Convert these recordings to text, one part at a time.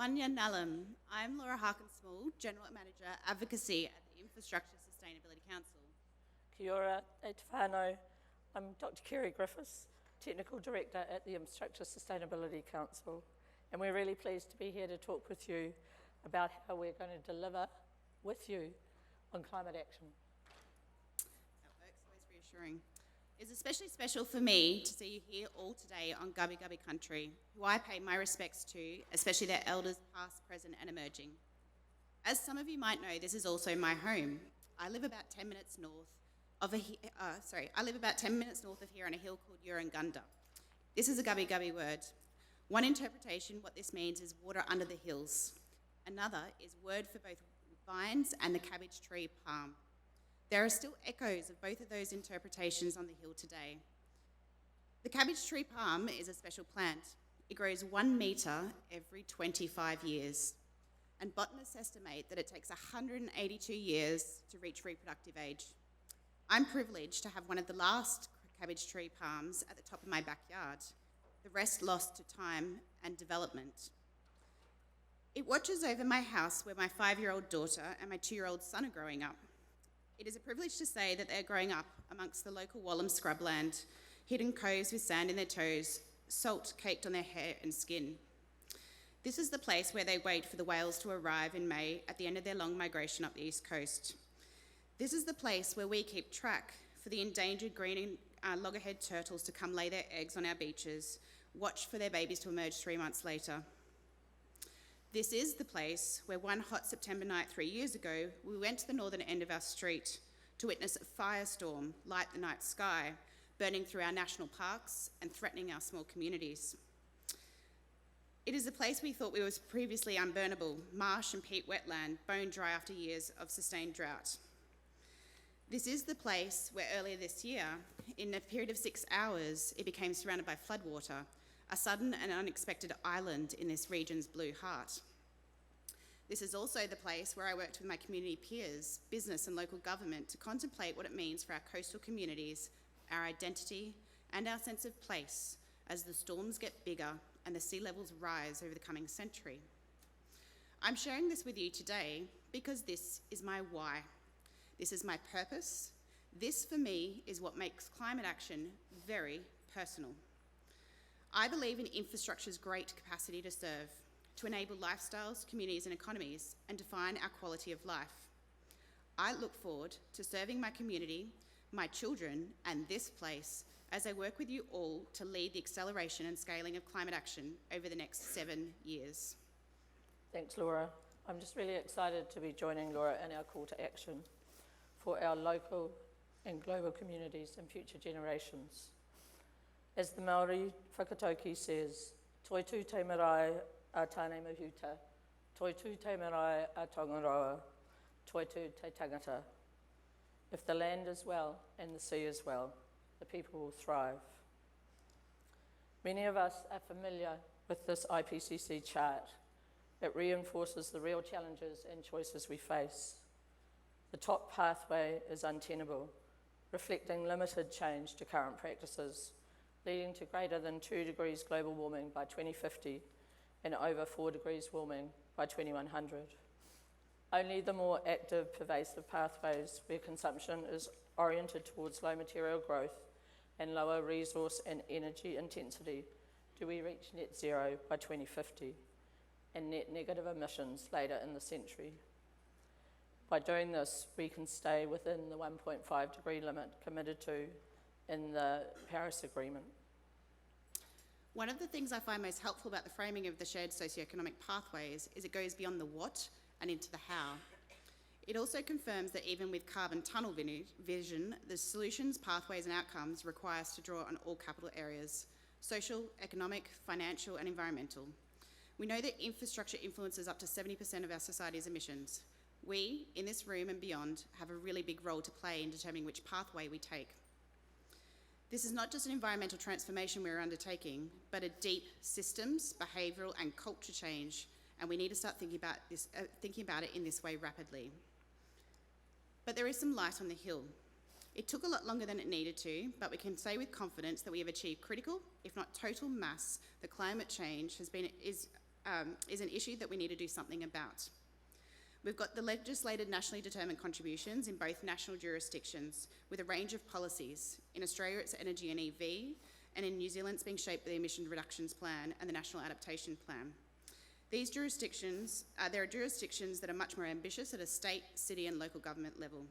Wanya Nalam. I'm Laura Harkin-Small, General Manager, Advocacy at the Infrastructure Sustainability Council. Kia ora, e te whānau. I'm Dr. Kerry Griffiths, Technical Director at the Infrastructure Sustainability Council, and we're really pleased to be here to talk with you about how we're going to deliver with you on climate action. That works, always reassuring. It's especially special for me to see you here all today on Gubbi Gubbi country, who I pay my respects to, especially their elders past, present and emerging. As some of you might know, this is also my home. I live about 10 minutes north of here on a hill called Urungunda. This is a Gubbi Gubbi word. One interpretation, what this means, is water under the hills. Another is word for both vines and the cabbage tree palm. There are still echoes of both of those interpretations on the hill today. The cabbage tree palm is a special plant. It grows 1 metre every 25 years. And botanists estimate that it takes 182 years to reach reproductive age. I'm privileged to have one of the last cabbage tree palms at the top of my backyard, the rest lost to time and development. It watches over my house where my 5-year-old daughter and my 2-year-old son are growing up. It is a privilege to say that they're growing up amongst the local Wallam scrubland, hidden coves with sand in their toes, salt caked on their hair and skin. This is the place where they wait for the whales to arrive in May at the end of their long migration up the east coast. This is the place where we keep track for the endangered green loggerhead turtles to come lay their eggs on our beaches, watch for their babies to emerge 3 months later. This is the place where one hot September night 3 years ago, we went to the northern end of our street to witness a firestorm light the night sky, burning through our national parks and threatening our small communities. It is a place we thought was previously unburnable, marsh and peat wetland, bone dry after years of sustained drought. This is the place where earlier this year, in a period of 6 hours, it became surrounded by floodwater, a sudden and unexpected island in this region's blue heart. This is also the place where I worked with my community peers, business and local government to contemplate what it means for our coastal communities, our identity and our sense of place as the storms get bigger and the sea levels rise over the coming century. I'm sharing this with you today because this is my why. This is my purpose. This, for me, is what makes climate action very personal. I believe in infrastructure's great capacity to serve, to enable lifestyles, communities and economies, and define our quality of life. I look forward to serving my community, my children, and this place as I work with you all to lead the acceleration and scaling of climate action over the next 7 years. Thanks, Laura. I'm just really excited to be joining Laura in our call to action for our local and global communities and future generations. As the Māori whakatauki says, toi tū te marae a tāne mahuta, toi tū te marae a tongaroa, toi tū te tangata. If the land is well and the sea is well, the people will thrive. Many of us are familiar with this IPCC chart. It reinforces the real challenges and choices we face. The top pathway is untenable, reflecting limited change to current practices, leading to greater than 2 degrees global warming by 2050 and over 4 degrees warming by 2100. Only the more active, pervasive pathways where consumption is oriented towards low material growth and lower resource and energy intensity do we reach net zero by 2050 and net negative emissions later in the century. By doing this, we can stay within the 1.5 degree limit committed to in the Paris Agreement. One of the things I find most helpful about the framing of the shared socioeconomic pathways is it goes beyond the what and into the how. It also confirms that even with carbon tunnel vision, the solutions, pathways and outcomes require us to draw on all capital areas: social, economic, financial and environmental. We know that infrastructure influences up to 70% of our society's emissions. We, in this room and beyond, have a really big role to play in determining which pathway we take. This is not just an environmental transformation we're undertaking, but a deep systems, behavioural and culture change, and we need to start thinking about it in this way rapidly. But there is some light on the hill. It took a lot longer than it needed to, but we can say with confidence that we have achieved critical, if not total mass, that climate change is is an issue that we need to do something about. We've got the legislated nationally determined contributions in both national jurisdictions with a range of policies. In Australia, it's energy and EV, and in New Zealand, it's being shaped by the Emission Reductions Plan and the National Adaptation Plan. These jurisdictions, there are jurisdictions that are much more ambitious at a state, city and local government level.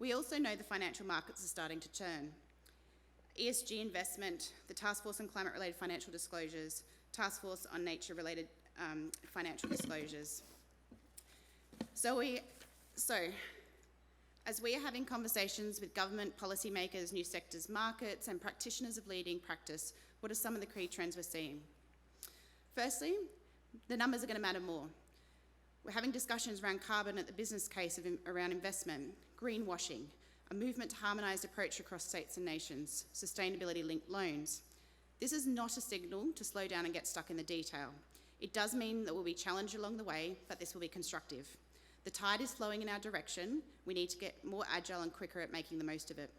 We also know the financial markets are starting to turn. ESG investment, the Task Force on Climate-Related Financial Disclosures, Task Force on Nature-Related Financial Disclosures. As we are having conversations with government, policymakers, new sectors, markets and practitioners of leading practice, what are some of the key trends we're seeing? Firstly, the numbers are going to matter more. We're having discussions around carbon at the business case around investment, greenwashing, a movement to harmonised approach across states and nations, sustainability-linked loans. This is not a signal to slow down and get stuck in the detail. It does mean that we'll be challenged along the way, but this will be constructive. The tide is flowing in our direction. We need to get more agile and quicker at making the most of it.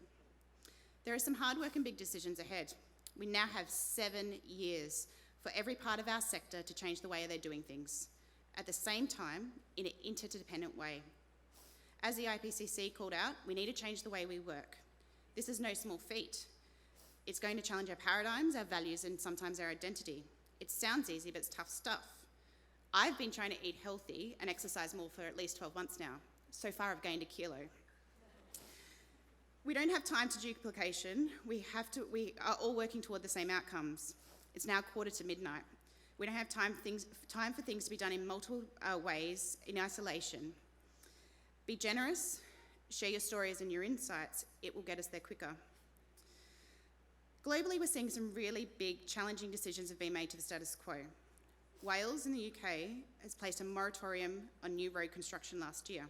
There are some hard work and big decisions ahead. We now have 7 years for every part of our sector to change the way they're doing things, at the same time, in an interdependent way. As the IPCC called out, we need to change the way we work. This is no small feat. It's going to challenge our paradigms, our values, and sometimes our identity. It sounds easy, but it's tough stuff. I've been trying to eat healthy and exercise more for at least 12 months now. So far, I've gained 1 kilo. We don't have time to duplication. We are all working toward the same outcomes. It's now midnight. We don't have time for things to be done in multiple ways in isolation. Be generous, share your stories and your insights. It will get us there quicker. Globally, we're seeing some really big, challenging decisions have been made to the status quo. Wales in the UK has placed a moratorium on new road construction last year.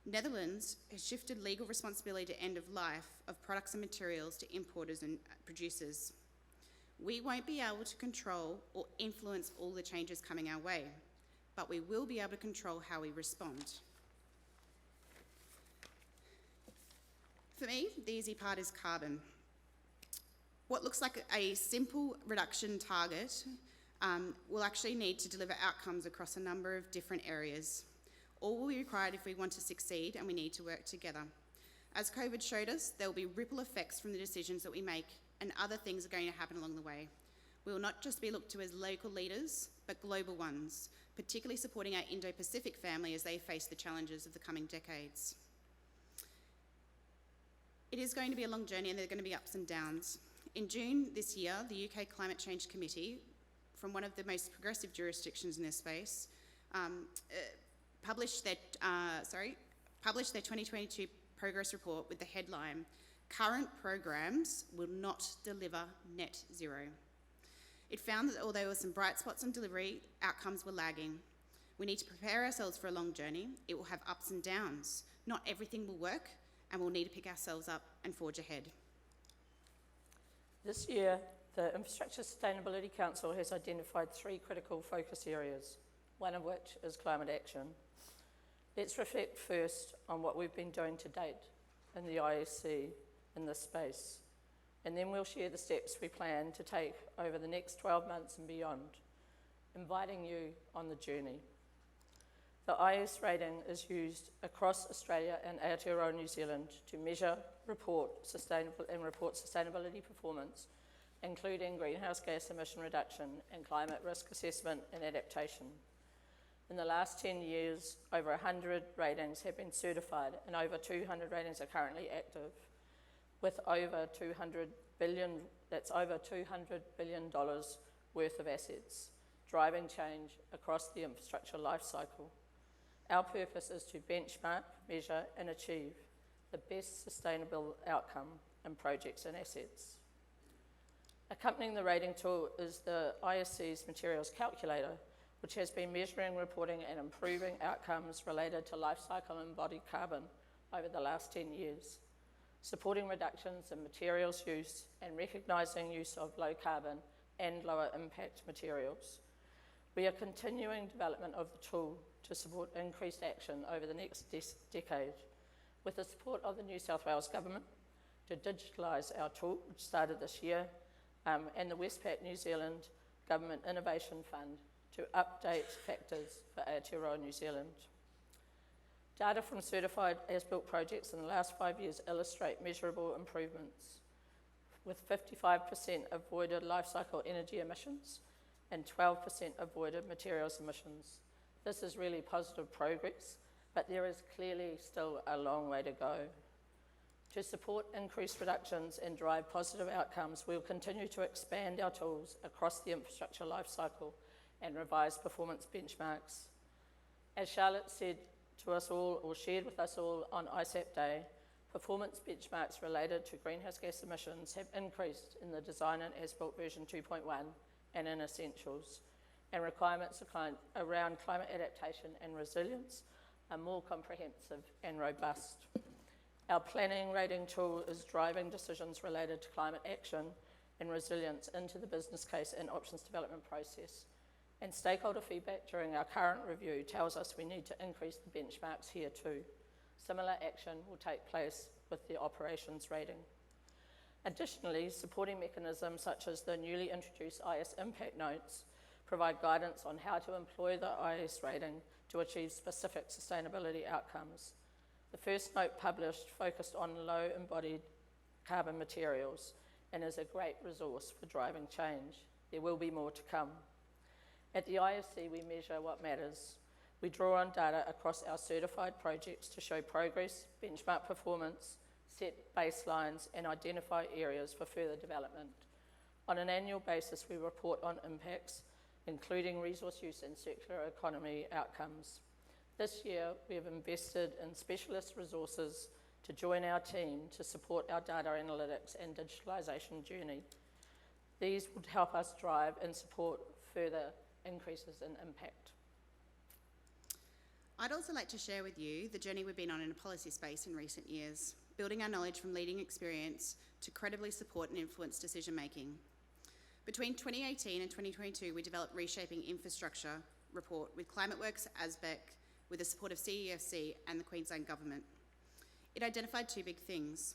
Netherlands has shifted legal responsibility to end of life of products and materials to importers and producers. We won't be able to control or influence all the changes coming our way, but we will be able to control how we respond. For me, the easy part is carbon. What looks like a simple reduction target will actually need to deliver outcomes across a number of different areas. All will be required if we want to succeed, and we need to work together. As COVID showed us, there will be ripple effects from the decisions that we make, and other things are going to happen along the way. We will not just be looked to as local leaders, but global ones, particularly supporting our Indo-Pacific family as they face the challenges of the coming decades. It is going to be a long journey, and there are going to be ups and downs. In June this year, the UK Climate Change Committee, from one of the most progressive jurisdictions in this space, published their 2022 progress report with the headline, "Current programs will not deliver net zero." It found that although there were some bright spots in delivery, outcomes were lagging. We need to prepare ourselves for a long journey. It will have ups and downs. Not everything will work, and we'll need to pick ourselves up and forge ahead. This year, the Infrastructure Sustainability Council has identified 3 critical focus areas, one of which is climate action. Let's reflect first on what we've been doing to date in the ISC in this space, and then we'll share the steps we plan to take over the next 12 months and beyond, inviting you on the journey. The IS rating is used across Australia and Aotearoa New Zealand to measure, report sustainability performance, including greenhouse gas emission reduction and climate risk assessment and adaptation. In the last 10 years, over 100 ratings have been certified and over 200 ratings are currently active, with over $200 billion worth of assets, driving change across the infrastructure life cycle. Our purpose is to benchmark, measure and achieve the best sustainable outcome in projects and assets. Accompanying the rating tool is the ISC's materials calculator, which has been measuring, reporting and improving outcomes related to life cycle embodied carbon over the last 10 years, supporting reductions in materials use and recognising use of low carbon and lower impact materials. We are continuing development of the tool to support increased action over the next decade, with the support of the New South Wales Government to digitalise our tool, which started this year, and the Westpac New Zealand Government Innovation Fund to update factors for Aotearoa New Zealand. Data from certified as-built projects in the last 5 years illustrate measurable improvements, with 55% avoided life cycle energy emissions and 12% avoided materials emissions. This is really positive progress, but there is clearly still a long way to go. To support increased reductions and drive positive outcomes, we will continue to expand our tools across the infrastructure life cycle and revise performance benchmarks. As Charlotte said to us all, or shared with us all on ISAP Day, performance benchmarks related to greenhouse gas emissions have increased in the Design and As-Built version 2.1 and in Essentials, and requirements around climate adaptation and resilience are more comprehensive and robust. Our planning rating tool is driving decisions related to climate action and resilience into the business case and options development process. And stakeholder feedback during our current review tells us we need to increase the benchmarks here too. Similar action will take place with the operations rating. Additionally, supporting mechanisms such as the newly introduced IS impact notes provide guidance on how to employ the IS rating to achieve specific sustainability outcomes. The first note published focused on low embodied carbon materials and is a great resource for driving change. There will be more to come. At the ISC, we measure what matters. We draw on data across our certified projects to show progress, benchmark performance, set baselines, and identify areas for further development. On an annual basis, we report on impacts, including resource use and circular economy outcomes. This year, we have invested in specialist resources to join our team to support our data analytics and digitalisation journey. These would help us drive and support further increases in impact. I'd also like to share with you the journey we've been on in a policy space in recent years, building our knowledge from leading experience to credibly support and influence decision making. Between 2018 and 2022, we developed Reshaping Infrastructure report with ClimateWorks, ASBEC, with the support of CEFC and the Queensland Government. It identified two big things.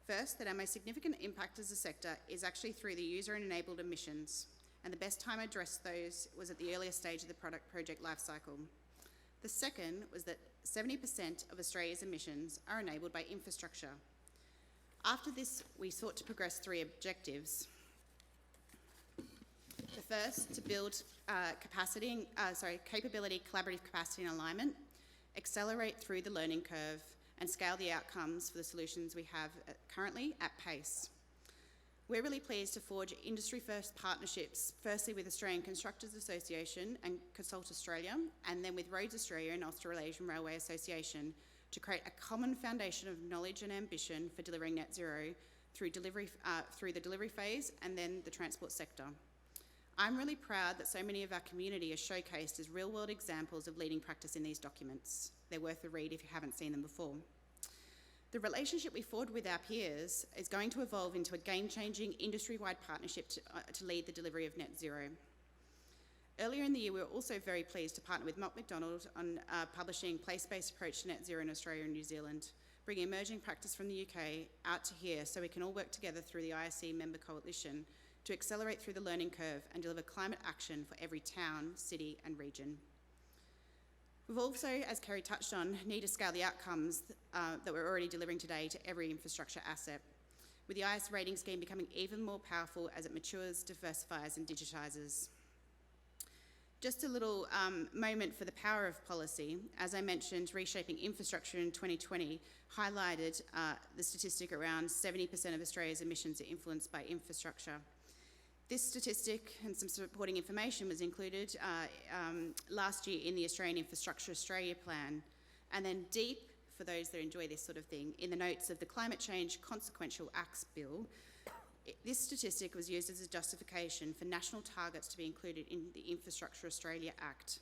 First, that our most significant impact as a sector is actually through the user-enabled emissions, and the best time to address those was at the earlier stage of the project lifecycle. The second was that 70% of Australia's emissions are enabled by infrastructure. After this, we sought to progress three objectives. The first, to build capability, collaborative capacity and alignment, accelerate through the learning curve, and scale the outcomes for the solutions we have currently at pace. We're really pleased to forge industry-first partnerships, firstly with Australian Constructors Association and Consult Australia, and then with Roads Australia and Australasian Railway Association to create a common foundation of knowledge and ambition for delivering net zero through the delivery phase and then the transport sector. I'm really proud that so many of our community are showcased as real-world examples of leading practice in these documents. They're worth a read if you haven't seen them before. The relationship we forward with our peers is going to evolve into a game-changing industry-wide partnership to lead the delivery of net zero. Earlier in the year, we were also very pleased to partner with Mott MacDonald on publishing Place-Based Approach to Net Zero in Australia and New Zealand, bringing emerging practice from the UK out to here so we can all work together through the ISC member coalition to accelerate through the learning curve and deliver climate action for every town, city and region. We've also, as Kerry touched on, need to scale the outcomes that we're already delivering today to every infrastructure asset, with the IS rating scheme becoming even more powerful as it matures, diversifies and digitises. Just a little moment for the power of policy. As I mentioned, Reshaping Infrastructure in 2020 highlighted the statistic around 70% of Australia's emissions are influenced by infrastructure. This statistic and some supporting information was included last year in the Australian Infrastructure Australia Plan, and then deep, for those that enjoy this sort of thing, in the notes of the Climate Change Consequential Acts Bill. This statistic was used as a justification for national targets to be included in the Infrastructure Australia Act.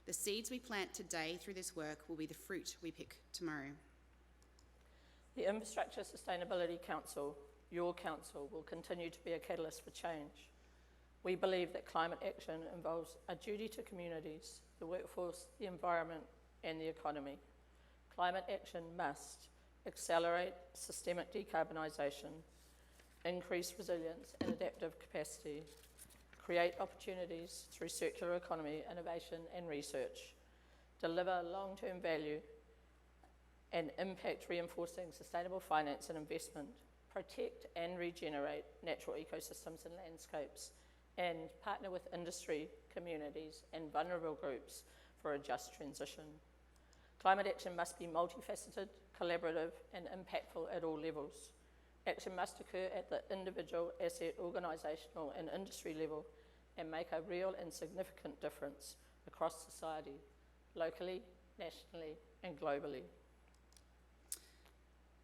The seeds we plant today through this work will be the fruit we pick tomorrow. The Infrastructure Sustainability Council, your council, will continue to be a catalyst for change. We believe that climate action involves a duty to communities, the workforce, the environment and the economy. Climate action must accelerate systemic decarbonisation, increase resilience and adaptive capacity, create opportunities through circular economy, innovation and research, deliver long-term value and impact reinforcing sustainable finance and investment, protect and regenerate natural ecosystems and landscapes, and partner with industry, communities and vulnerable groups for a just transition. Climate action must be multifaceted, collaborative and impactful at all levels. Action must occur at the individual, asset, organisational and industry level and make a real and significant difference across society, locally, nationally and globally.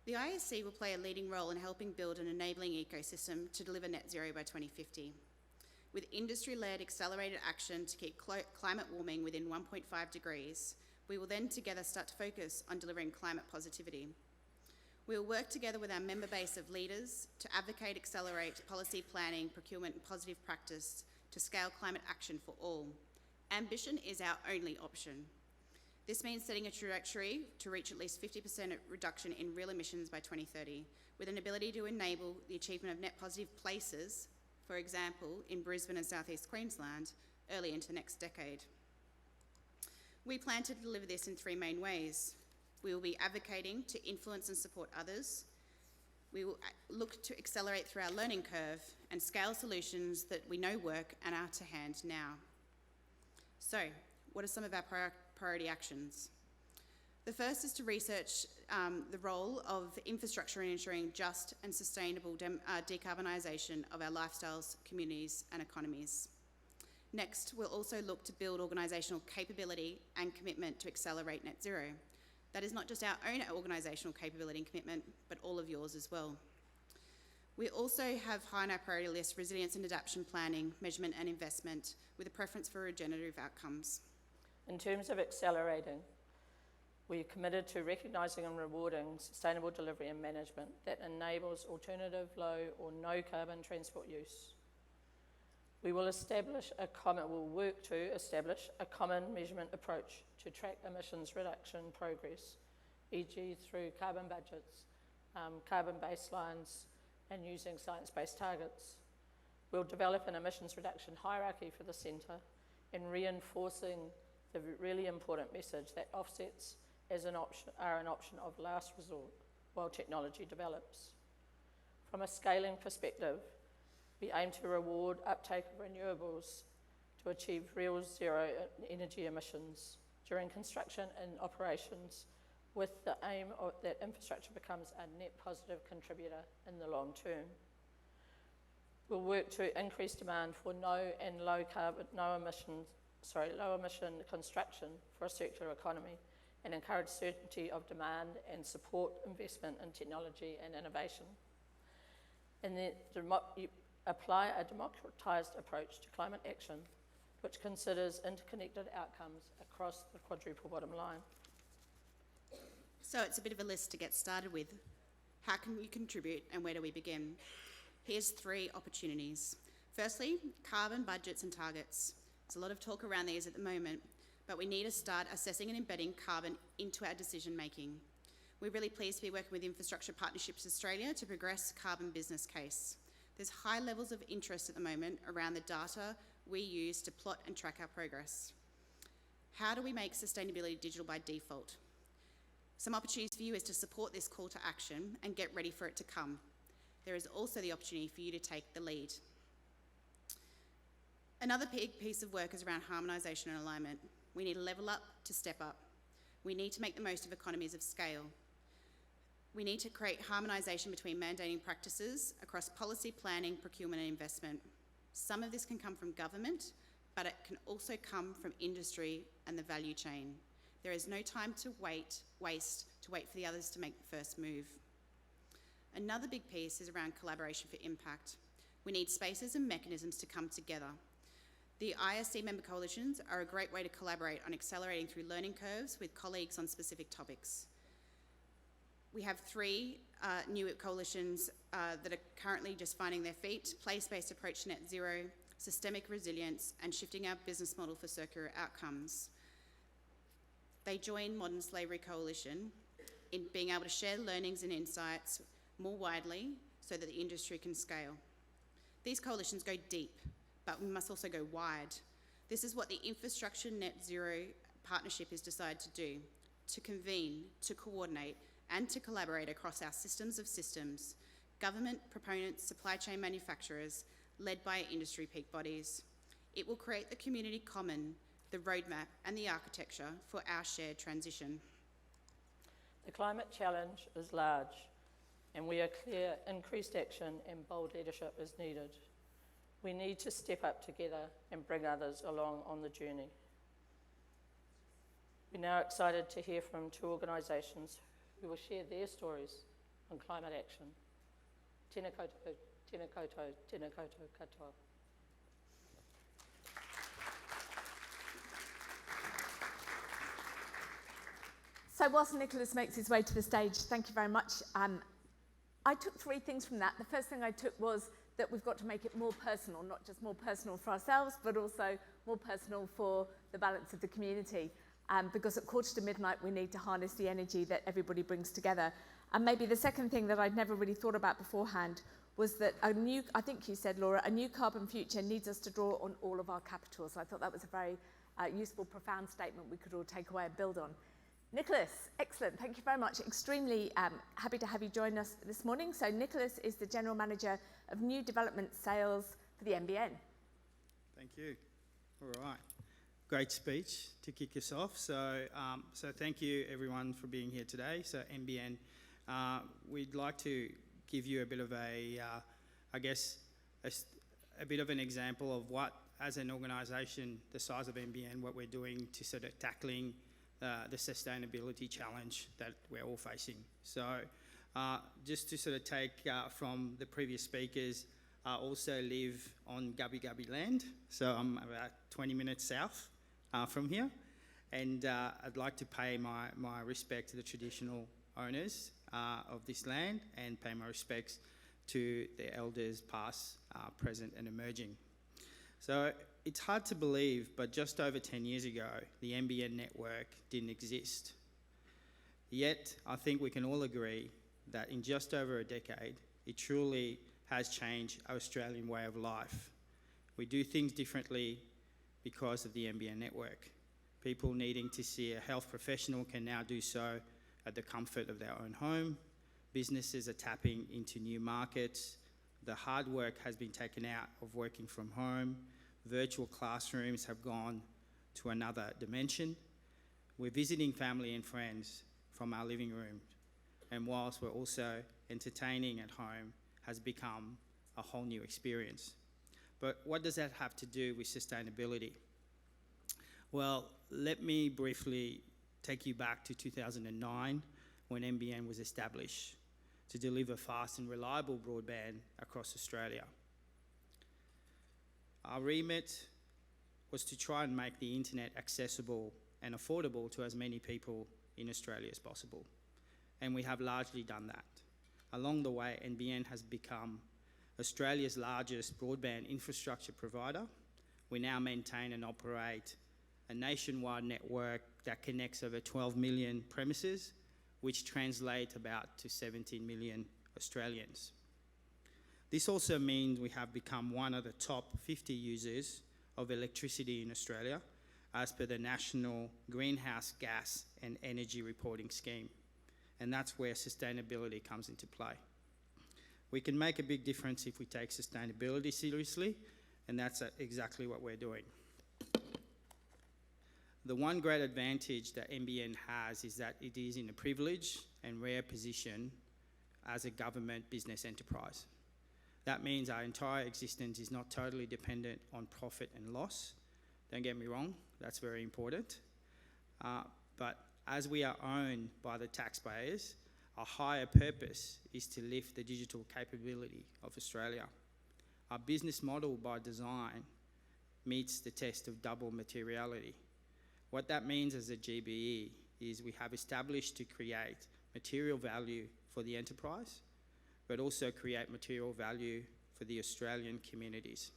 The ISC will play a leading role in helping build an enabling ecosystem to deliver net zero by 2050. With industry-led accelerated action to keep climate warming within 1.5 degrees, we will then together start to focus on delivering climate positivity. We will work together with our member base of leaders to advocate, accelerate policy planning, procurement and positive practice to scale climate action for all. Ambition is our only option. This means setting a trajectory to reach at least 50% reduction in real emissions by 2030, with an ability to enable the achievement of net positive places, for example, in Brisbane and South East Queensland, early into the next decade. We plan to deliver this in three main ways. We will be advocating to influence and support others. We will look to accelerate through our learning curve and scale solutions that we know work and are to hand now. So, what are some of our priority actions? The first is to research the role of infrastructure in ensuring just and sustainable decarbonisation of our lifestyles, communities and economies. Next, we'll also look to build organisational capability and commitment to accelerate net zero. That is not just our own organisational capability and commitment, but all of yours as well. We also have high on our priority list resilience and adaptation planning, measurement and investment, with a preference for regenerative outcomes. In terms of accelerating, we are committed to recognising and rewarding sustainable delivery and management that enables alternative, low or no carbon transport use. We will work to establish a common measurement approach to track emissions reduction progress, e.g. through carbon budgets, carbon baselines, and using science-based targets. We'll develop an emissions reduction hierarchy for the centre in reinforcing the really important message that offsets are an option of last resort while technology develops. From a scaling perspective, we aim to reward uptake of renewables to achieve real zero energy emissions during construction and operations, with the aim that infrastructure becomes a net positive contributor in the long term. We'll work to increase demand for low emission construction for a circular economy and encourage certainty of demand and support investment in technology and innovation. And then apply a democratised approach to climate action, which considers interconnected outcomes across the quadruple bottom line. So it's a bit of a list to get started with. How can we contribute and where do we begin? Here's three opportunities. Firstly, carbon budgets and targets. There's a lot of talk around these at the moment, but we need to start assessing and embedding carbon into our decision making. We're really pleased to be working with Infrastructure Partnerships Australia to progress carbon business case. There's high levels of interest at the moment around the data we use to plot and track our progress. How do we make sustainability digital by default? Some opportunities for you is to support this call to action and get ready for it to come. There is also the opportunity for you to take the lead. Another big piece of work is around harmonisation and alignment. We need to level up to step up. We need to make the most of economies of scale. We need to create harmonisation between mandating practices across policy, planning, procurement and investment. Some of this can come from government, but it can also come from industry and the value chain. There is no time to waste for the others to make the first move. Another big piece is around collaboration for impact. We need spaces and mechanisms to come together. The ISC member coalitions are a great way to collaborate on accelerating through learning curves with colleagues on specific topics. We have three new coalitions that are currently just finding their feet: place-based approach to net zero, systemic resilience, and shifting our business model for circular outcomes. They join Modern Slavery Coalition in being able to share learnings and insights more widely so that the industry can scale. These coalitions go deep, but we must also go wide. This is what the Infrastructure Net Zero Partnership has decided to do, to convene, to coordinate, and to collaborate across our systems of systems, government, proponents, supply chain manufacturers, led by industry peak bodies. It will create the community common, the roadmap, and the architecture for our shared transition. The climate challenge is large, and we are clear increased action and bold leadership is needed. We need to step up together and bring others along on the journey. We're now excited to hear from two organisations who will share their stories on climate action. Tēnā koutou, tēnā koutou, tēnā koutou katoa. So whilst Nicholas makes his way to the stage, thank you very much. I took three things from that. The first thing I took was that we've got to make it more personal, not just more personal for ourselves, but also more personal for the balance of the community. Because at midnight, we need to harness the energy that everybody brings together. And maybe the second thing that I'd never really thought about beforehand was that I think you said, Laura, a new carbon future needs us to draw on all of our capitals. I thought that was a very useful, profound statement we could all take away and build on. Nicholas, excellent, thank you very much. Extremely happy to have you join us this morning. So Nicholas is the General Manager of New Development Sales for the NBN. Thank you. All right. Great speech to kick us off. So thank you everyone for being here today. So NBN, we'd like to give you a bit of a bit of an example of what, as an organisation, the size of NBN, what we're doing to sort of tackling the sustainability challenge that we're all facing. So just to sort of take from the previous speakers, I also live on Gubbi Gubbi land, so I'm about 20 minutes south from here, and I'd like to pay my respect to the traditional owners of this land and pay my respects to the elders past, present and emerging. So it's hard to believe, but just over 10 years ago, the NBN network didn't exist. Yet, I think we can all agree that in just over a decade, it truly has changed our Australian way of life. We do things differently because of the NBN network. People needing to see a health professional can now do so at the comfort of their own home. Businesses are tapping into new markets. The hard work has been taken out of working from home. Virtual classrooms have gone to another dimension. We're visiting family and friends from our living room, and whilst we're also entertaining at home, has become a whole new experience. But what does that have to do with sustainability? Well, let me briefly take you back to 2009 when NBN was established to deliver fast and reliable broadband across Australia. Our remit was to try and make the internet accessible and affordable to as many people in Australia as possible. And we have largely done that. Along the way, NBN has become Australia's largest broadband infrastructure provider. We now maintain and operate a nationwide network that connects over 12 million premises, which translate about to 17 million Australians. This also means we have become one of the top 50 users of electricity in Australia, as per the National Greenhouse Gas and Energy Reporting Scheme. And that's where sustainability comes into play. We can make a big difference if we take sustainability seriously, and that's exactly what we're doing. The one great advantage that NBN has is that it is in a privileged and rare position as a government business enterprise. That means our entire existence is not totally dependent on profit and loss. Don't get me wrong, that's very important. But as we are owned by the taxpayers, our higher purpose is to lift the digital capability of Australia. Our business model by design meets the test of double materiality. What that means as a GBE is we have established to create material value for the enterprise, but also create material value for the Australian communities.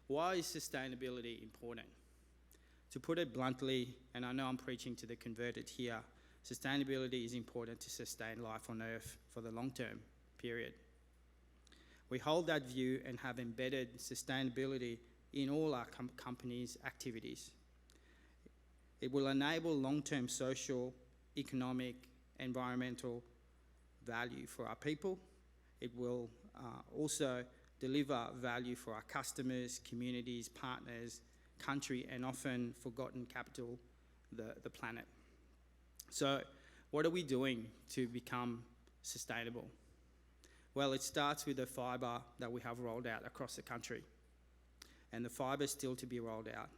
Why is sustainability important? To put it bluntly, and I know I'm preaching to the converted here, sustainability is important to sustain life on Earth for the long-term period. We hold that view and have embedded sustainability in all our company's activities. It will enable long-term social, economic, environmental value for our people. It will also deliver value for our customers, communities, partners, country, and often forgotten capital, the planet. So what are we doing to become sustainable? Well, it starts with the fibre that we have rolled out across the country. And the fibre is still to be rolled out.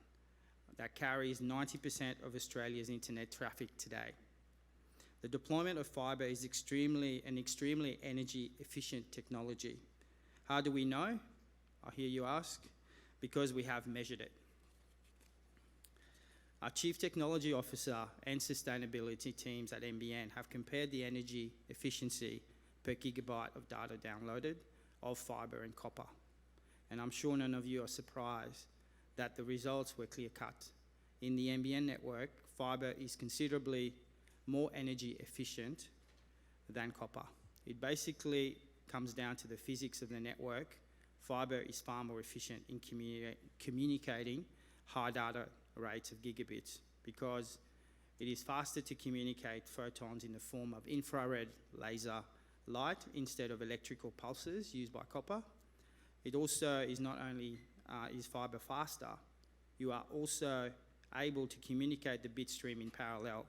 That carries 90% of Australia's internet traffic today. The deployment of fibre is an extremely energy efficient technology. How do we know? I hear you ask. Because we have measured it. Our Chief Technology Officer and Sustainability teams at NBN have compared the energy efficiency per gigabyte of data downloaded of fibre and copper. And I'm sure none of you are surprised that the results were clear-cut. In the NBN network, fibre is considerably more energy efficient than copper. It basically comes down to the physics of the network. Fibre is far more efficient in communicating high data rates of gigabits because it is faster to communicate photons in the form of infrared laser light instead of electrical pulses used by copper. It also is not only is fibre faster, you are also able to communicate the bit stream in parallel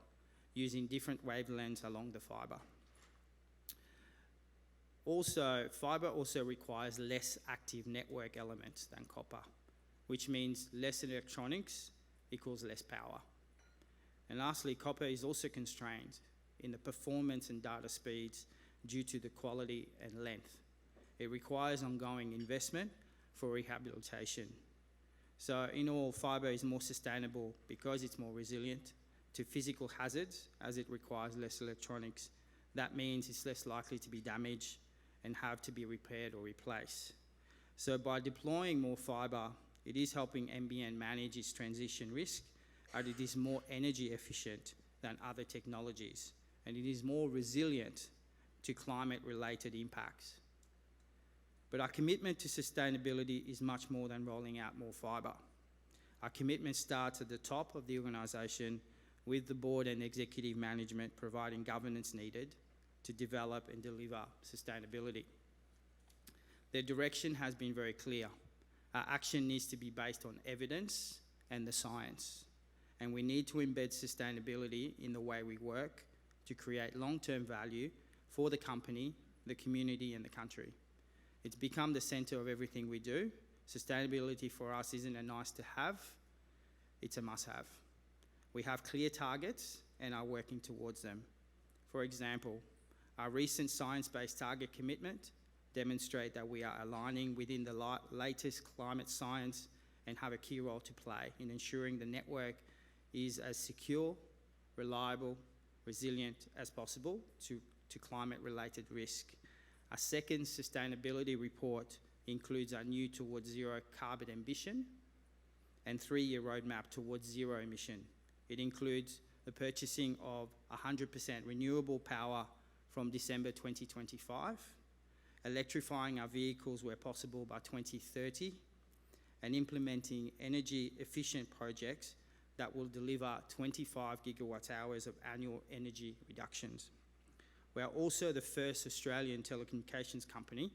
using different wavelengths along the fibre. Also, fibre also requires less active network elements than copper, which means less electronics equals less power. And lastly, copper is also constrained in the performance and data speeds due to the quality and length. It requires ongoing investment for rehabilitation. So in all, fibre is more sustainable because it's more resilient to physical hazards as it requires less electronics. That means it's less likely to be damaged and have to be repaired or replaced. So by deploying more fibre, it is helping NBN manage its transition risk, and it is more energy efficient than other technologies, and it is more resilient to climate-related impacts. But our commitment to sustainability is much more than rolling out more fibre. Our commitment starts at the top of the organisation with the board and executive management providing governance needed to develop and deliver sustainability. Their direction has been very clear. Our action needs to be based on evidence and the science, and we need to embed sustainability in the way we work to create long-term value for the company, the community and the country. It's become the centre of everything we do. Sustainability for us isn't a nice to have, it's a must-have. We have clear targets and are working towards them. For example, our recent science-based target commitment demonstrate that we are aligning within the latest climate science and have a key role to play in ensuring the network is as secure, reliable, resilient as possible to climate-related risk. Our second sustainability report includes our new Towards Zero carbon ambition and 3-year roadmap towards zero emission. It includes the purchasing of 100% renewable power from December 2025, electrifying our vehicles where possible by 2030, and implementing energy efficient projects that will deliver 25 gigawatt hours of annual energy reductions. We are also the first Australian telecommunications company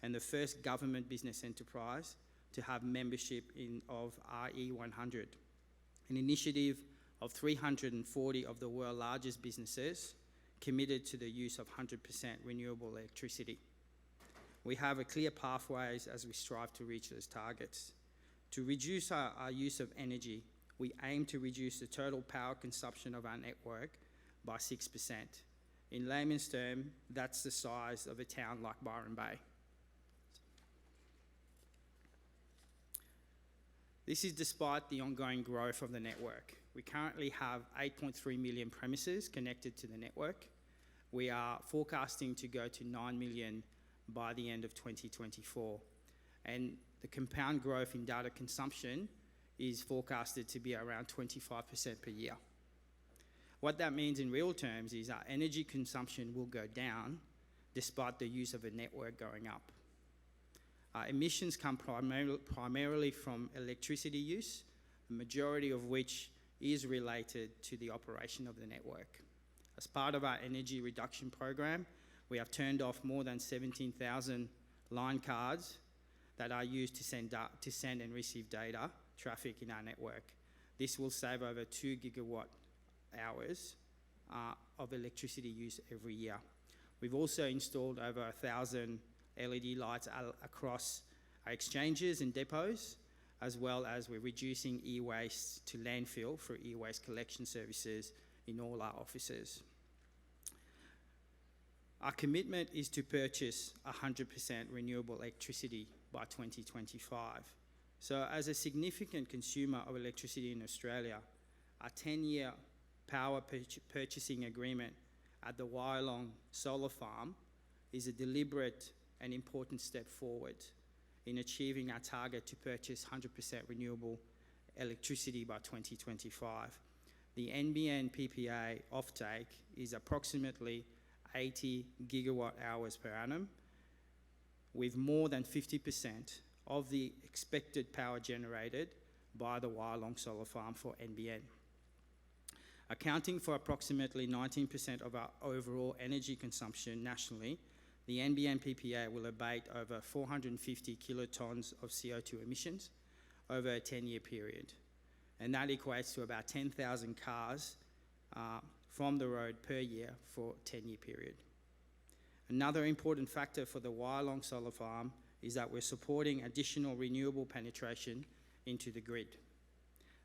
and the first government business enterprise to have membership of RE100, an initiative of 340 of the world's largest businesses committed to the use of 100% renewable electricity. We have a clear pathways as we strive to reach those targets. To reduce our use of energy, we aim to reduce the total power consumption of our network by 6%. In layman's terms, that's the size of a town like Byron Bay. This is despite the ongoing growth of the network. We currently have 8.3 million premises connected to the network. We are forecasting to go to 9 million by the end of 2024. And the compound growth in data consumption is forecasted to be around 25% per year. What that means in real terms is our energy consumption will go down despite the use of a network going up. Emissions come primarily from electricity use, the majority of which is related to the operation of the network. As part of our energy reduction program, we have turned off more than 17,000 line cards that are used to send and receive data traffic in our network. This will save over 2 gigawatt hours of electricity use every year. We've also installed over 1,000 LED lights across our exchanges and depots, as well as we're reducing e-waste to landfill through e-waste collection services in all our offices. Our commitment is to purchase 100% renewable electricity by 2025. So as a significant consumer of electricity in Australia, our 10-year power purchasing agreement at the Wyalong Solar Farm is a deliberate and important step forward in achieving our target to purchase 100% renewable electricity by 2025. The NBN PPA offtake is approximately 80 gigawatt hours per annum, with more than 50% of the expected power generated by the Wyalong Solar Farm for NBN. Accounting for approximately 19% of our overall energy consumption nationally, the NBN PPA will abate over 450 kilotons of CO2 emissions over a 10-year period. And that equates to about 10,000 cars from the road per year for a 10-year period. Another important factor for the Wyalong Solar Farm is that we're supporting additional renewable penetration into the grid.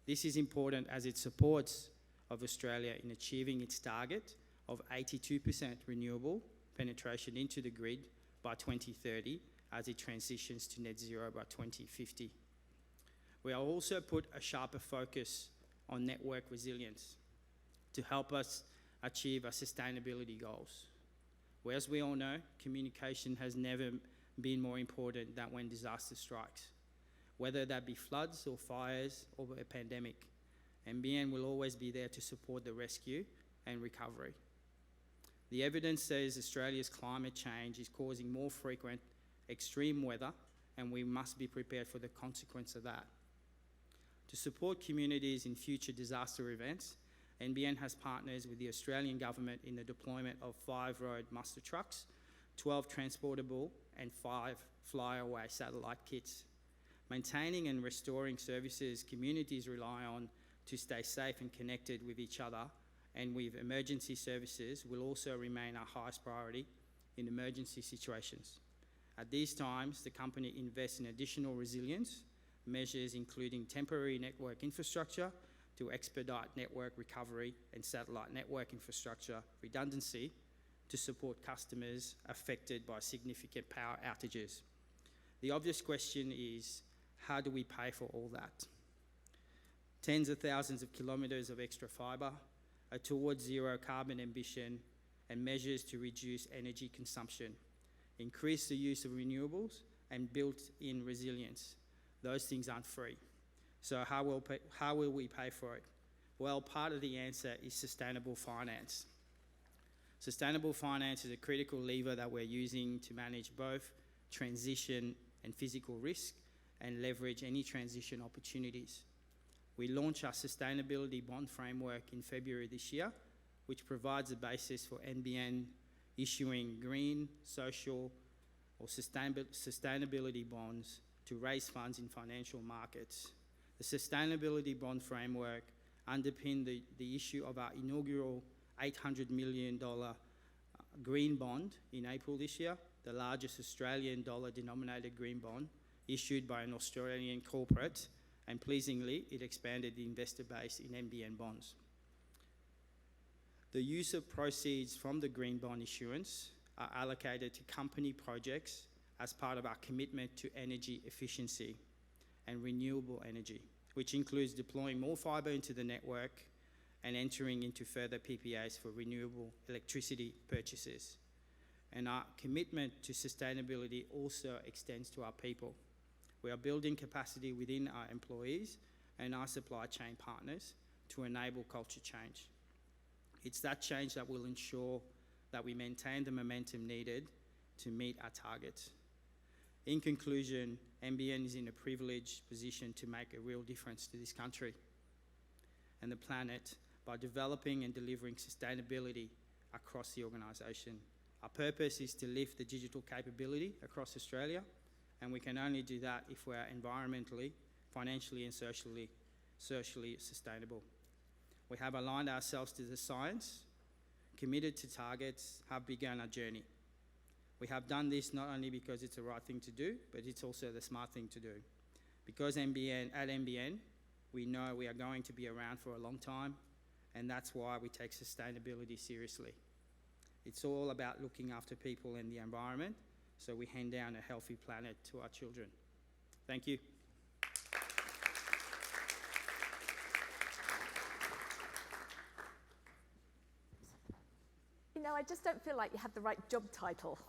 This is important as it supports of Australia in achieving its target of 82% renewable penetration into the grid by 2030 as it transitions to net zero by 2050. We have also put a sharper focus on network resilience to help us achieve our sustainability goals. Where, as we all know, communication has never been more important than when disaster strikes. Whether that be floods or fires or a pandemic, NBN will always be there to support the rescue and recovery. The evidence says Australia's climate change is causing more frequent extreme weather, and we must be prepared for the consequence of that. To support communities in future disaster events, NBN has partners with the Australian Government in the deployment of 5 road muster trucks, 12 transportable and 5 flyaway satellite kits. Maintaining and restoring services communities rely on to stay safe and connected with each other and with emergency services will also remain our highest priority in emergency situations. At these times, the company invests in additional resilience measures including temporary network infrastructure to expedite network recovery and satellite network infrastructure redundancy to support customers affected by significant power outages. The obvious question is, how do we pay for all that? Tens of thousands of kilometres of extra fibre, a towards zero carbon ambition, and measures to reduce energy consumption, increase the use of renewables, and built-in resilience. Those things aren't free. So how will we pay for it? Well, part of the answer is sustainable finance. Sustainable finance is a critical lever that we're using to manage both transition and physical risk and leverage any transition opportunities. We launched our sustainability bond framework in February this year, which provides a basis for NBN issuing green, social, or sustainability bonds to raise funds in financial markets. The sustainability bond framework underpinned the issue of our inaugural $800 million green bond in April this year, the largest Australian dollar-denominated green bond issued by an Australian corporate, and pleasingly, it expanded the investor base in NBN bonds. The use of proceeds from the green bond issuance are allocated to company projects as part of our commitment to energy efficiency and renewable energy, which includes deploying more fibre into the network and entering into further PPAs for renewable electricity purchases. And our commitment to sustainability also extends to our people. We are building capacity within our employees and our supply chain partners to enable culture change. It's that change that will ensure that we maintain the momentum needed to meet our targets. In conclusion, NBN is in a privileged position to make a real difference to this country and the planet by developing and delivering sustainability across the organisation. Our purpose is to lift the digital capability across Australia, and we can only do that if we're environmentally, financially and socially sustainable. We have aligned ourselves to the science, committed to targets, have begun our journey. We have done this not only because it's the right thing to do, but it's also the smart thing to do. Because at NBN, we know we are going to be around for a long time, and that's why we take sustainability seriously. It's all about looking after people and the environment, so we hand down a healthy planet to our children. Thank you. You know, I just don't feel like you have the right job title.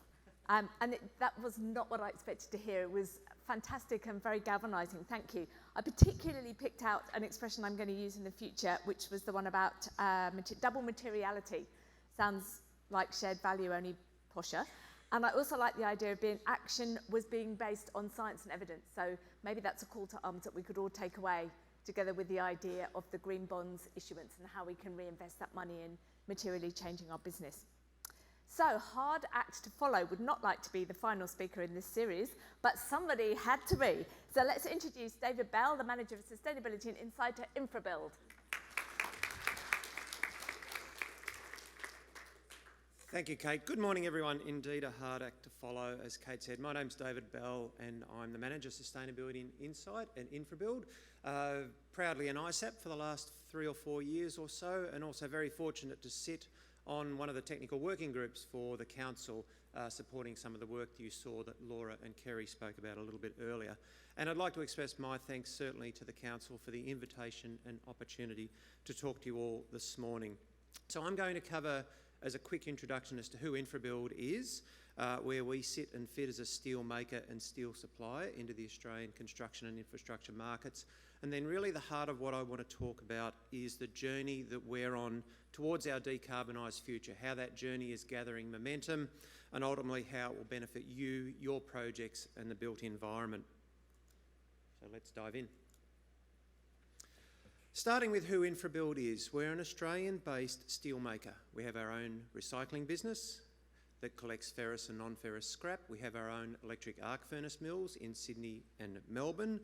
That was not what I expected to hear. It was fantastic and very galvanising. Thank you. I particularly picked out an expression I'm going to use in the future, which was the one about double materiality. Sounds like shared value, only posher. And I also like the idea of action was being based on science and evidence. So maybe that's a call to arms that we could all take away, together with the idea of the green bonds issuance and how we can reinvest that money in materially changing our business. So, hard act to follow. Would not like to be the final speaker in this series, but somebody had to be. So let's introduce David Bell, the Manager of Sustainability and Insight at InfraBuild. Thank you, Kate. Good morning, everyone. Indeed, a hard act to follow, as Kate said. My name's David Bell, and I'm the Manager of Sustainability and Insight at InfraBuild. Proudly an ISAP for the last 3 or 4 years or so, and also very fortunate to sit on one of the technical working groups for the council, supporting some of the work that you saw that Laura and Kerry spoke about a little bit earlier. And I'd like to express my thanks certainly to the council for the invitation and opportunity to talk to you all this morning. So I'm going to cover, as a quick introduction as to who InfraBuild is, where we sit and fit as a steel maker and steel supplier into the Australian construction and infrastructure markets. And then really the heart of what I want to talk about is the journey that we're on towards our decarbonised future, how that journey is gathering momentum, and ultimately how it will benefit you, your projects and the built environment. So let's dive in. Starting with who InfraBuild is, we're an Australian-based steelmaker. We have our own recycling business that collects ferrous and non-ferrous scrap. We have our own electric arc furnace mills in Sydney and Melbourne,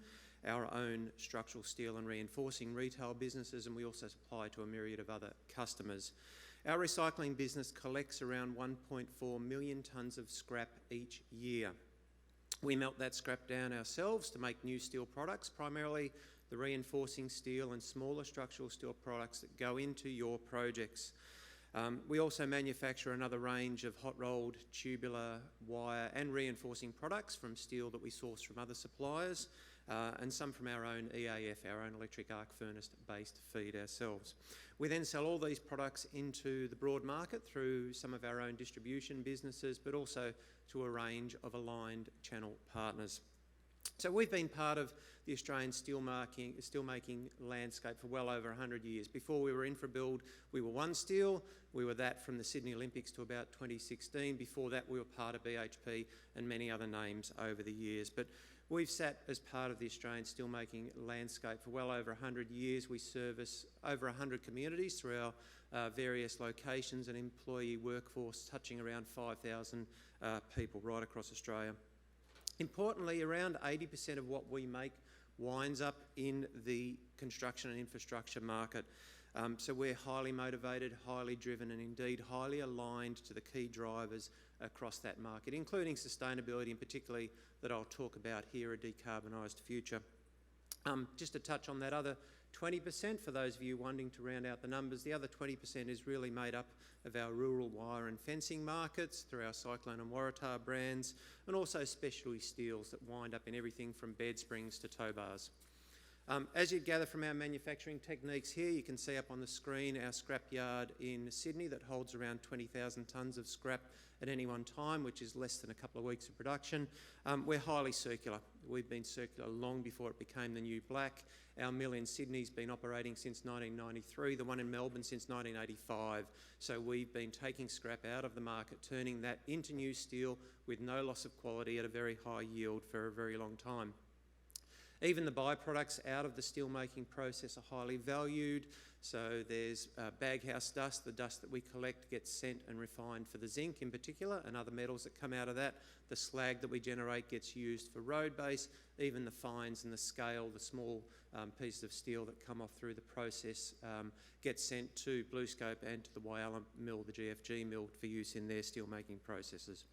our own structural steel and reinforcing retail businesses, and we also supply to a myriad of other customers. Our recycling business collects around 1.4 million tonnes of scrap each year. We melt that scrap down ourselves to make new steel products, primarily the reinforcing steel and smaller structural steel products that go into your projects. We also manufacture another range of hot-rolled, tubular, wire and reinforcing products from steel that we source from other suppliers, and some from our own EAF, our own electric arc furnace-based feed ourselves. We then sell all these products into the broad market through some of our own distribution businesses, but also to a range of aligned channel partners. So we've been part of the Australian steelmaking landscape for well over 100 years. Before we were InfraBuild, we were One Steel. We were that from the Sydney Olympics to about 2016. Before that, we were part of BHP and many other names over the years. But we've sat as part of the Australian steelmaking landscape for well over 100 years. We service over 100 communities through our various locations and employee workforce, touching around 5,000 people right across Australia. Importantly, around 80% of what we make winds up in the construction and infrastructure market. So we're highly motivated, highly driven and indeed highly aligned to the key drivers across that market, including sustainability and particularly that I'll talk about here, a decarbonised future. Just to touch on that other 20%, for those of you wanting to round out the numbers, the other 20% is really made up of our rural wire and fencing markets through our Cyclone and Waratah brands, and also specialty steels that wind up in everything from bed springs to tow bars. As you'd gather from our manufacturing techniques here, you can see up on the screen our scrap yard in Sydney that holds around 20,000 tonnes of scrap at any one time, which is less than a couple of weeks of production. We're highly circular. We've been circular long before it became the new black. Our mill in Sydney's been operating since 1993, the one in Melbourne since 1985. So we've been taking scrap out of the market, turning that into new steel with no loss of quality at a very high yield for a very long time. Even the byproducts out of the steelmaking process are highly valued. So there's baghouse dust. The dust that we collect gets sent and refined for the zinc in particular and other metals that come out of that. The slag that we generate gets used for road base. Even the fines and the scale, the small pieces of steel that come off through the process get sent to BlueScope and to the Whyalla mill, the GFG mill, for use in their steelmaking processes.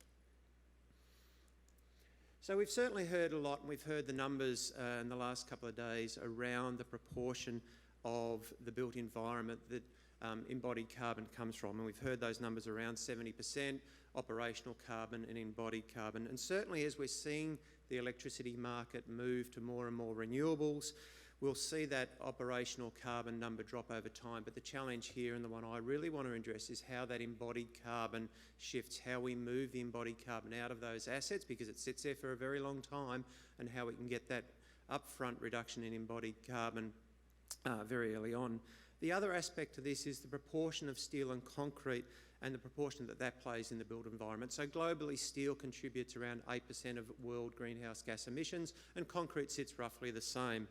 So we've certainly heard a lot, and we've heard the numbers in the last couple of days around the proportion of the built environment that embodied carbon comes from. And we've heard those numbers around 70%, operational carbon and embodied carbon. And certainly as we're seeing the electricity market move to more and more renewables, we'll see that operational carbon number drop over time. But the challenge here, and the one I really want to address, is how that embodied carbon shifts, how we move the embodied carbon out of those assets, because it sits there for a very long time, and how we can get that upfront reduction in embodied carbon very early on. The other aspect to this is the proportion of steel and concrete and the proportion that that plays in the built environment. So globally, steel contributes around 8% of world greenhouse gas emissions, and concrete sits roughly the same.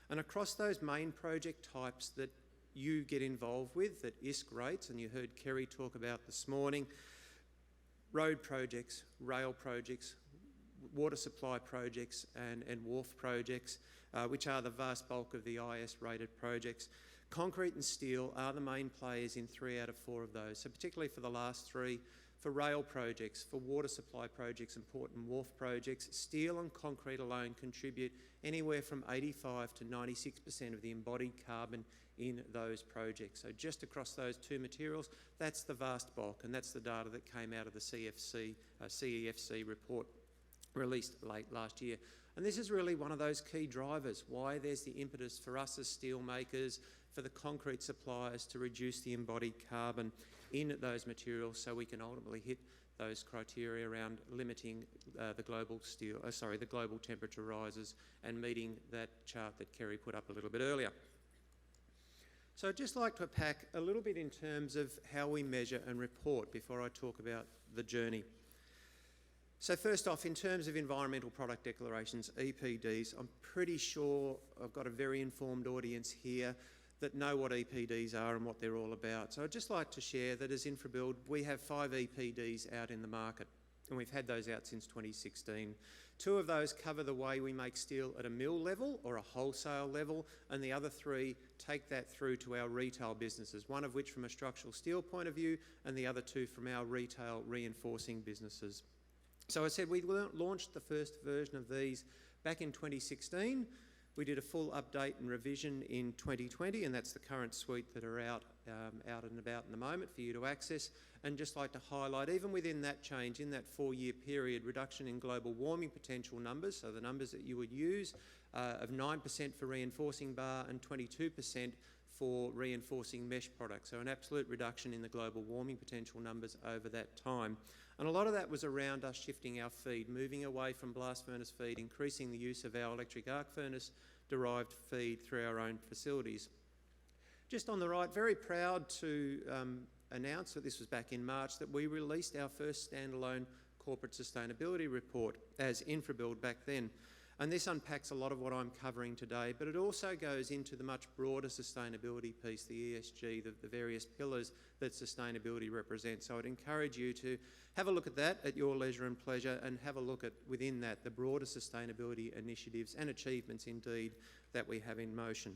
And across those main project types that you get involved with, that ISC rates, and you heard Kerry talk about this morning, road projects, rail projects, water supply projects and wharf projects, which are the vast bulk of the IS rated projects. Concrete and steel are the main players in 3 out of 4 of those. So particularly for the last 3, for rail projects, for water supply projects and port and wharf projects, steel and concrete alone contribute anywhere from 85 to 96% of the embodied carbon in those projects. So just across those 2 materials, that's the vast bulk, and that's the data that came out of the CEFC report released late last year. And this is really one of those key drivers, why there's the impetus for us as steel makers, for the concrete suppliers to reduce the embodied carbon in those materials, so we can ultimately hit those criteria around limiting the global temperature rises and meeting that chart that Kerry put up a little bit earlier. So I'd just like to unpack a little bit in terms of how we measure and report before I talk about the journey. So first off, in terms of environmental product declarations, EPDs, I'm pretty sure I've got a very informed audience here that know what EPDs are and what they're all about. So I'd just like to share that as InfraBuild, we have 5 EPDs out in the market, and we've had those out since 2016. 2 of those cover the way we make steel at a mill level or a wholesale level, and the other 3 take that through to our retail businesses, one of which from a structural steel point of view, and the other 2 from our retail reinforcing businesses. So I said we launched the first version of these back in 2016. We did a full update and revision in 2020, and that's the current suite that are out and about in the moment for you to access. And just like to highlight, even within that change, in that 4-year period, reduction in global warming potential numbers, so the numbers that you would use, of 9% for reinforcing bar and 22% for reinforcing mesh products. So an absolute reduction in the global warming potential numbers over that time. And a lot of that was around us shifting our feed, moving away from blast furnace feed, increasing the use of our electric arc furnace derived feed through our own facilities. Just on the right, very proud to announce that this was back in March, that we released our first standalone corporate sustainability report as InfraBuild back then. And this unpacks a lot of what I'm covering today, but it also goes into the much broader sustainability piece, the ESG, the various pillars that sustainability represents. So I'd encourage you to have a look at that at your leisure and pleasure, and have a look at, within that, the broader sustainability initiatives and achievements indeed that we have in motion.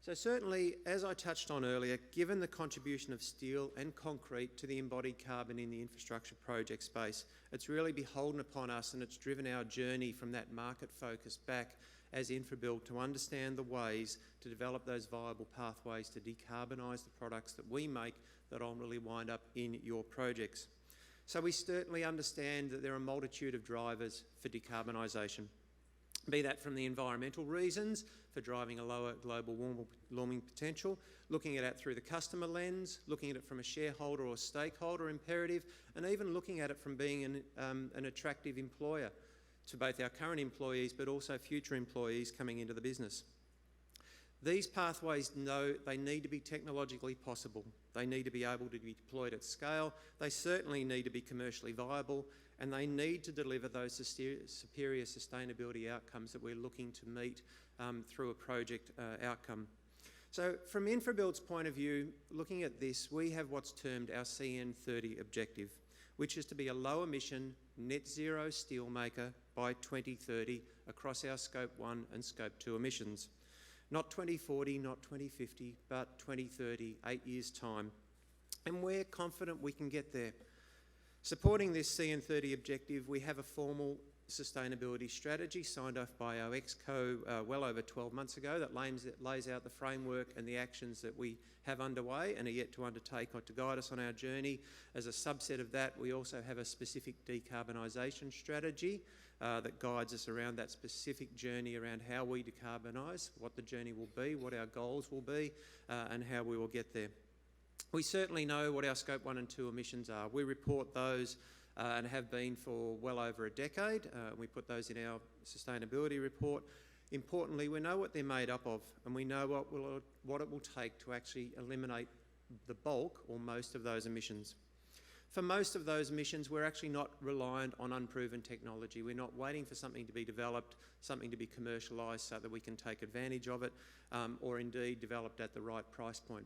So certainly, as I touched on earlier, given the contribution of steel and concrete to the embodied carbon in the infrastructure project space, it's really beholden upon us, and it's driven our journey from that market focus back as InfraBuild to understand the ways to develop those viable pathways to decarbonise the products that we make that ultimately wind up in your projects. So we certainly understand that there are a multitude of drivers for decarbonisation, be that from the environmental reasons for driving a lower global warming potential, looking at it through the customer lens, looking at it from a shareholder or stakeholder imperative, and even looking at it from being an attractive employer to both our current employees but also future employees coming into the business. These pathways they need to be technologically possible. They need to be able to be deployed at scale. They certainly need to be commercially viable, and they need to deliver those superior sustainability outcomes that we're looking to meet through a project outcome. So from InfraBuild's point of view, looking at this, we have what's termed our CN30 objective, which is to be a low emission net zero steelmaker by 2030 across our Scope 1 and Scope 2 emissions. Not 2040, not 2050, but 2030, 8 years' time. And we're confident we can get there. Supporting this CN30 objective, we have a formal sustainability strategy signed off by our ExCo well over 12 months ago that lays out the framework and the actions that we have underway and are yet to undertake or to guide us on our journey. As a subset of that, we also have a specific decarbonisation strategy that guides us around that specific journey around how we decarbonise, what the journey will be, what our goals will be, and how we will get there. We certainly know what our Scope 1 and 2 emissions are. We report those and have been for well over a decade. We put those in our sustainability report. Importantly, we know what they're made up of, and we know what it will take to actually eliminate the bulk or most of those emissions. For most of those emissions, we're actually not reliant on unproven technology. We're not waiting for something to be developed, something to be commercialised so that we can take advantage of it, or indeed developed at the right price point.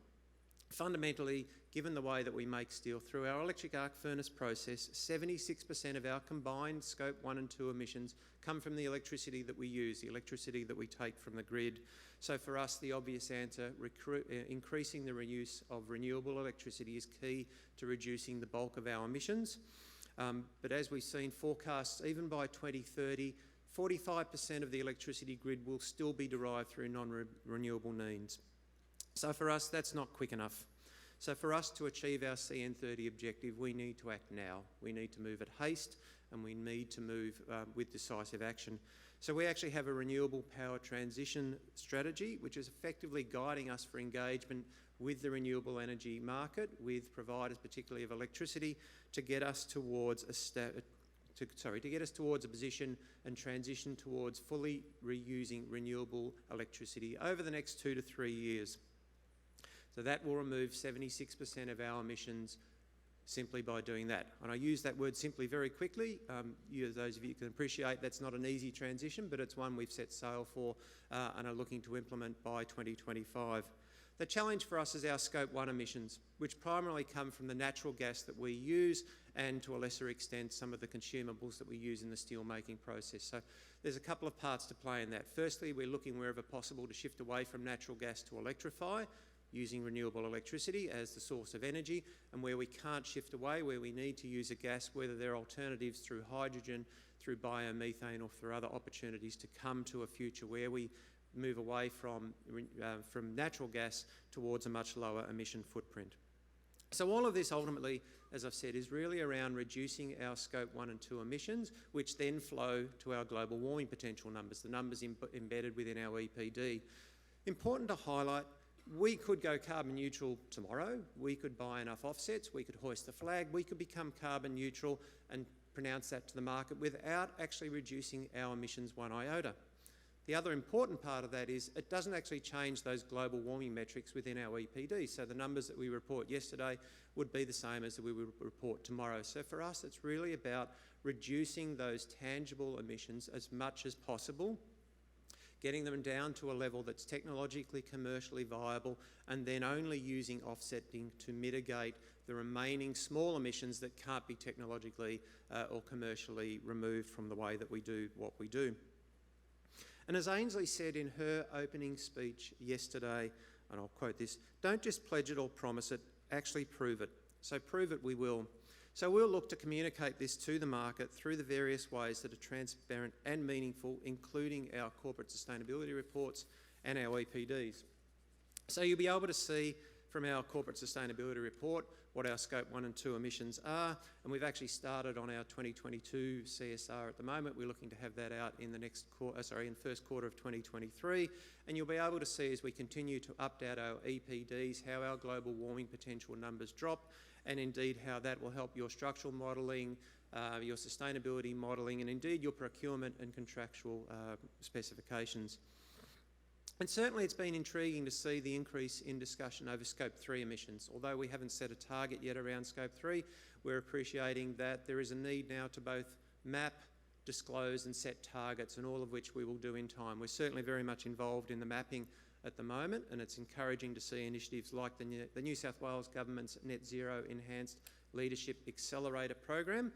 Fundamentally, given the way that we make steel through our electric arc furnace process, 76% of our combined Scope 1 and 2 emissions come from the electricity that we use, the electricity that we take from the grid. So for us, the obvious answer, increasing the reuse of renewable electricity is key to reducing the bulk of our emissions. But as we've seen forecasts, even by 2030, 45% of the electricity grid will still be derived through non-renewable means. So for us, that's not quick enough. So for us to achieve our CN30 objective, we need to act now. We need to move at haste, and we need to move with decisive action. So we actually have a renewable power transition strategy, which is effectively guiding us for engagement with the renewable energy market, with providers particularly of electricity, to get us towards a position and transition towards fully reusing renewable electricity over the next 2 to 3 years. So that will remove 76% of our emissions simply by doing that. And I use that word simply very quickly. Those of you can appreciate that's not an easy transition, but it's one we've set sail for and are looking to implement by 2025. The challenge for us is our Scope 1 emissions, which primarily come from the natural gas that we use and to a lesser extent some of the consumables that we use in the steel making process. So there's a couple of parts to play in that. Firstly, we're looking wherever possible to shift away from natural gas to electrify, using renewable electricity as the source of energy, and where we can't shift away, where we need to use a gas, whether there are alternatives through hydrogen, through biomethane, or through other opportunities to come to a future where we move away from natural gas towards a much lower emission footprint. So all of this ultimately, as I've said, is really around reducing our Scope 1 and 2 emissions, which then flow to our global warming potential numbers, the numbers embedded within our EPD. Important to highlight, we could go carbon neutral tomorrow. We could buy enough offsets. We could hoist the flag. We could become carbon neutral and pronounce that to the market without actually reducing our emissions one iota. The other important part of that is it doesn't actually change those global warming metrics within our EPD. So the numbers that we report yesterday would be the same as that we would report tomorrow. So for us, it's really about reducing those tangible emissions as much as possible, getting them down to a level that's technologically, commercially viable, and then only using offsetting to mitigate the remaining small emissions that can't be technologically or commercially removed from the way that we do what we do. And as Ainsley said in her opening speech yesterday, and I'll quote this, "Don't just pledge it or promise it, actually prove it." So prove it we will. So we'll look to communicate this to the market through the various ways that are transparent and meaningful, including our corporate sustainability reports and our EPDs. So you'll be able to see from our corporate sustainability report what our Scope 1 and 2 emissions are, and we've actually started on our 2022 CSR at the moment. We're looking to have that out in the first quarter of 2023, and you'll be able to see as we continue to update our EPDs how our global warming potential numbers drop, and indeed how that will help your structural modelling, your sustainability modelling, and indeed your procurement and contractual specifications. And certainly it's been intriguing to see the increase in discussion over Scope 3 emissions. Although we haven't set a target yet around Scope 3, we're appreciating that there is a need now to both map, disclose and set targets, and all of which we will do in time. We're certainly very much involved in the mapping at the moment, and it's encouraging to see initiatives like the New South Wales Government's Net Zero Enhanced Leadership Accelerator program,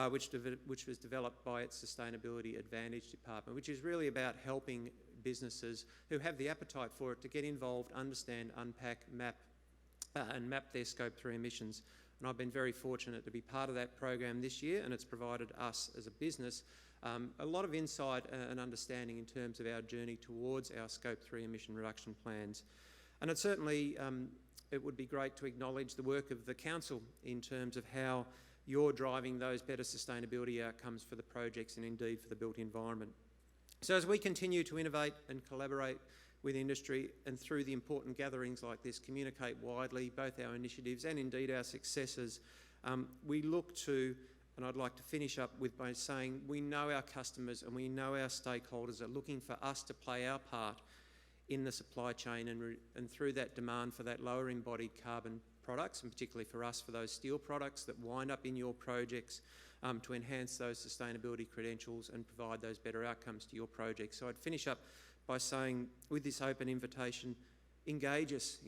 which was developed by its Sustainability Advantage Department, which is really about helping businesses who have the appetite for it to get involved, understand, unpack, map their Scope 3 emissions. And I've been very fortunate to be part of that program this year, and it's provided us as a business a lot of insight and understanding in terms of our journey towards our Scope 3 emission reduction plans. And it certainly, it would be great to acknowledge the work of the Council in terms of how you're driving those better sustainability outcomes for the projects and indeed for the built environment. So as we continue to innovate and collaborate with industry and through the important gatherings like this, communicate widely both our initiatives and indeed our successes, we look to, and I'd like to finish up by saying we know our customers and we know our stakeholders are looking for us to play our part in the supply chain and through that demand for that lower embodied carbon products, and particularly for us for those steel products that wind up in your projects, to enhance those sustainability credentials and provide those better outcomes to your projects. So I'd finish up by saying, with this open invitation, engage us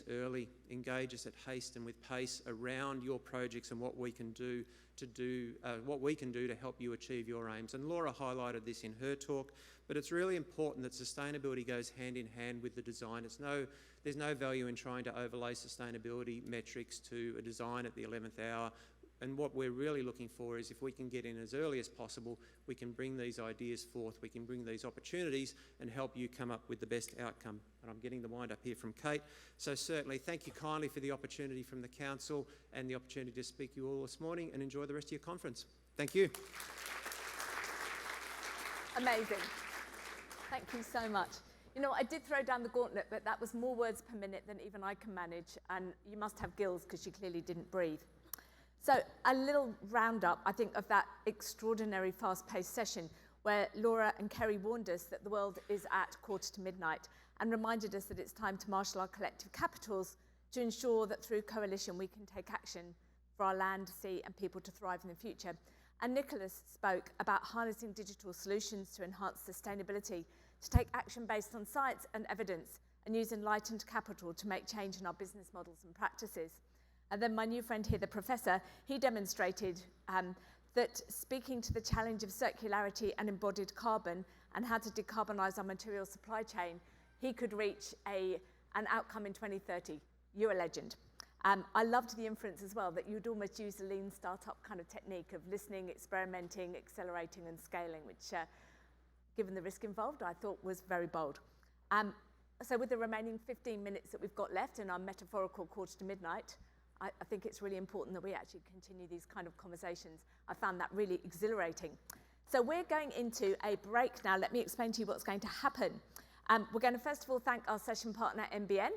early, engage us at haste and with pace around your projects and what we can do to help you achieve your aims. And Laura highlighted this in her talk, but it's really important that sustainability goes hand in hand with the design. There's no value in trying to overlay sustainability metrics to a design at the 11th hour. And what we're really looking for is if we can get in as early as possible, we can bring these ideas forth, we can bring these opportunities and help you come up with the best outcome. And I'm getting the wind up here from Kate. So certainly thank you kindly for the opportunity from the Council and the opportunity to speak to you all this morning, and enjoy the rest of your conference. Thank you. Amazing. Thank you so much. You know, I did throw down the gauntlet, but that was more words per minute than even I can manage, and you must have gills because you clearly didn't breathe. So a little roundup, I think, of that extraordinary fast-paced session where Laura and Kerry warned us that the world is at midnight and reminded us that it's time to marshal our collective capitals to ensure that through coalition we can take action for our land, sea and people to thrive in the future. And Nicholas spoke about harnessing digital solutions to enhance sustainability, to take action based on science and evidence, and use enlightened capital to make change in our business models and practices. And then my new friend here, the professor, he demonstrated that speaking to the challenge of circularity and embodied carbon and how to decarbonise our material supply chain, he could reach an outcome in 2030. You're a legend. I loved the inference as well that you'd almost use a lean startup kind of technique of listening, experimenting, accelerating and scaling, which given the risk involved, I thought was very bold. So with the remaining 15 minutes that we've got left in our metaphorical midnight, I think it's really important that we actually continue these kind of conversations. I found that really exhilarating. So we're going into a break now. Let me explain to you what's going to happen. We're going to first of all thank our session partner, NBN.